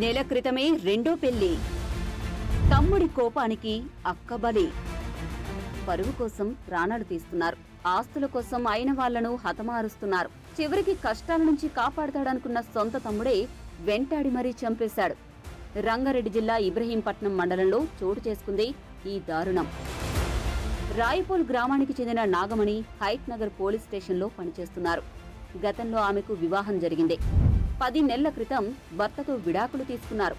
నెల క్రితమే రెండో పెళ్లి. తమ్ముడి కోపానికి అక్క బలి. పరువు కోసం ప్రాణాలు తీస్తున్నారు. ఆస్తుల కోసం అయిన వాళ్లను హతమారుస్తున్నారు. చివరికి కష్టాల నుంచి కాపాడతాడనుకున్న సొంత తమ్ముడే వెంటాడి మరీ చంపేశాడు. రంగారెడ్డి జిల్లా ఇబ్రహీంపట్నం మండలంలో చోటు చేసుకుంది ఈ దారుణం. రాయపోల్ గ్రామానికి చెందిన నాగమణి హైట్ నగర్ పోలీస్ స్టేషన్లో పనిచేస్తున్నారు. గతంలో ఆమెకు వివాహం జరిగింది. 10 నెలల క్రితం భర్తతో విడాకులు తీసుకున్నారు.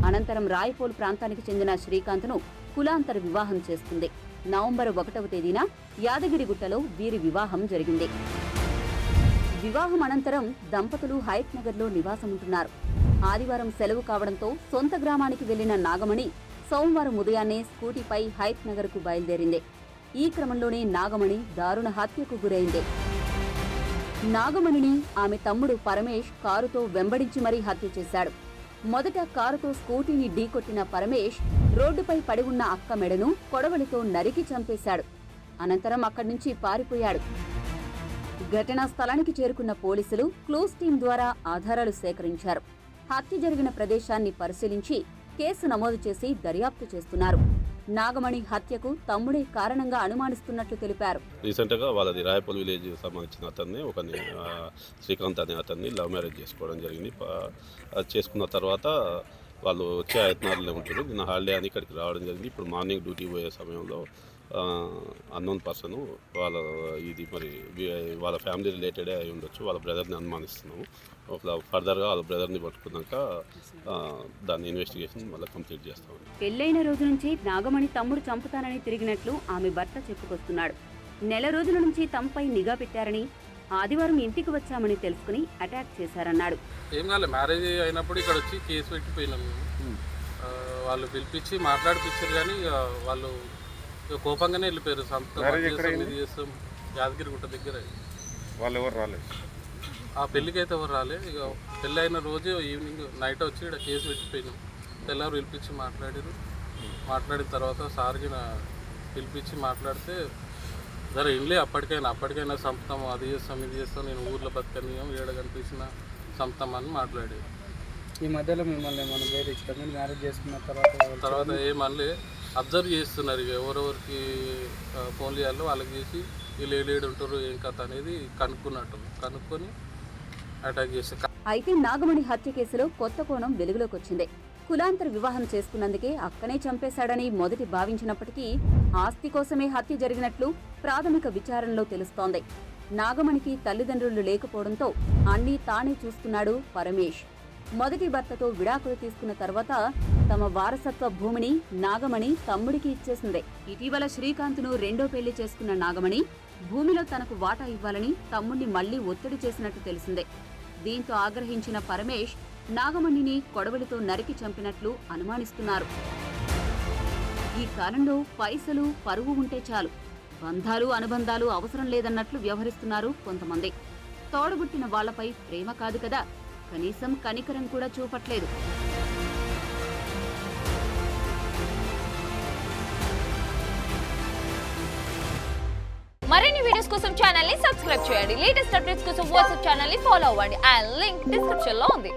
అనంతరం రాయపోల్ ప్రాంతానికి చెందిన శ్రీకాంత్ను కులాంతర వివాహం చేసుకుంది. నవంబర్ 1వ తేదీన యాదగిరిగుట్టలో వీరి వివాహం జరిగింది. వివాహం అనంతరం దంపతులు హైట్ నగర్లో నివాసముంటున్నారు. ఆదివారం సెలవు కావడంతో సొంత గ్రామానికి వెళ్లిన నాగమణి సోమవారం ఉదయాన్నే స్కూటీపై హైట్ నగర్కు బయలుదేరింది. ఈ క్రమంలోనే నాగమణి దారుణ హత్యకు గురైంది. నాగమణిని ఆమె తమ్ముడు పరమేష్ కారుతో వెంబడించి మరీ హత్య చేశాడు. మొదట కారుతో స్కూటీని ఢీకొట్టిన పరమేష్ రోడ్డుపై పడి ఉన్న అక్క మెడను కొడవలితో నరికి చంపేశాడు. అనంతరం అక్కడి నుంచి పారిపోయాడు. ఘటనా స్థలానికి చేరుకున్న పోలీసులు క్లూస్ టీం ద్వారా ఆధారాలు సేకరించారు. హత్య జరిగిన ప్రదేశాన్ని పరిశీలించి కేసు నమోదు చేసి దర్యాప్తు చేస్తున్నారు. నాగమణి హత్యకు తమ్ముడే కారణంగా అనుమానిస్తున్నట్లు తెలిపారు. రీసెంట్ గా వాళ్ళది రాయపల్ విలేజ్ సంబంధించిన అతన్ని శ్రీకాంత్ అనే అతన్ని లవ్ మ్యారేజ్ చేసుకోవడం జరిగింది. చేసుకున్న తర్వాత వాళ్ళు వచ్చే యత్నాల్లో ఉంటారు. నిన్న హాలిడే అని ఇక్కడికి రావడం జరిగింది. ఇప్పుడు మార్నింగ్ డ్యూటీ పోయే సమయంలో అన్నోన్ పర్సన్ వాళ్ళ ఫ్యామిలీ రిలేటెడే అయి ఉండొచ్చు. వాళ్ళ బ్రదర్ని అనుమానిస్తున్నాము. ఫర్దర్గా వాళ్ళ బ్రదర్ని పట్టుకున్నాక దాని ఇన్వెస్టిగేషన్ మళ్ళీ కంప్లీట్ చేస్తాము. పెళ్లైన రోజు నుంచి నాగమణి తమ్ముడు చంపుతానని తిరిగినట్లు ఆమె భర్త చెప్పుకొస్తున్నాడు. నెల రోజుల నుంచి తమపై నిఘా పెట్టారని, ఆదివారం ఇంటికి వచ్చామని తెలుసుకుని అటాక్ చేశారన్నాడు. ఏం కాలేదు, మ్యారేజ్ అయినప్పుడు ఇక్కడ వచ్చి కేసు పెట్టిపోయినాము. వాళ్ళు పిలిపించి మాట్లాడిపించారు కానీ వాళ్ళు కోపంగానే వెళ్ళిపోయారు. చేస్తాం యాదగిరిగుట్ట దగ్గర. వాళ్ళు ఎవరు రాలేదు, ఆ పెళ్ళికి అయితే ఎవరు రాలే. ఇక పెళ్ళి అయిన రోజు ఈవినింగ్ నైట్ వచ్చి ఇక్కడ కేసు పెట్టిపోయినాం. తెల్లారు పిలిపించి మాట్లాడిన తర్వాత సార్కి పిలిపించి మాట్లాడితే సరే ఇండ్లే అప్పటికైనా చంపుతాము, అది చేస్తాం ఇది చేస్తాం, నేను ఊర్లో బతకనియం, ఏడ కనిపించిన చంపుతామని మాట్లాడేది. ఈ మధ్యలో మిమ్మల్ని ఏమైనా వేరే ఇష్టం మ్యారేజ్ చేసుకున్న తర్వాత ఏమనలే, అబ్జర్వ్ చేస్తున్నారు. ఇక ఎవరెవరికి ఫోన్లు చేయాలో వాళ్ళకి చేసి వీళ్ళు ఏడు ఉంటారు ఏం కథ అనేది కనుక్కొని అటాక్ చేస్తారు. అయితే నాగమణి హత్య కేసులో కొత్త కోణం వెలుగులోకి వచ్చింది. కులాంతర వివాహం చేసుకున్నందుకే అక్కనే చంపేశాడని మొదటి భావించినప్పటికీ ఆస్తి కోసమే హత్య జరిగినట్లు ప్రాథమిక విచారణలో తెలుస్తోంది. నాగమణికి తల్లిదండ్రులు లేకపోవడంతో అన్నీ తానే చూసుకున్నాడు పరమేష్. మొదటి భర్తతో విడాకులు తీసుకున్న తర్వాత తమ వారసత్వ భూమిని నాగమణి తమ్ముడికి ఇచ్చేసింది. ఇటీవల శ్రీకాంత్ను రెండో పెళ్లి చేసుకున్న నాగమణి భూమిలో తనకు వాటా ఇవ్వాలని తమ్ముడిని మళ్లీ ఒత్తిడి చేసినట్టు తెలిసిందే. దీంతో ఆగ్రహించిన పరమేష్ నాగమణిని కొడవలితో నరికి చంపినట్లు అనుమానిస్తున్నారు. ఈ కాలంలో పైసలు పరువు ఉంటే చాలు, బంధాలు అనుబంధాలు అవసరం లేదన్నట్లు వ్యవహరిస్తున్నారు కొంతమంది. తోడబుట్టిన వాళ్లపై ప్రేమ కాదు కదా, కనీసం కనికరం కూడా చూపట్లేదు. మరిన్ని వీడియోస్ కోసం ఛానల్ ని సబ్స్క్రైబ్ చేయండి. లేటెస్ట్ అప్డేట్స్ కోసం వాట్సాప్ ఛానల్ ని ఫాలో అవ్వండి. ఆ లింక్ డిస్క్రిప్షన్ లో ఉంది.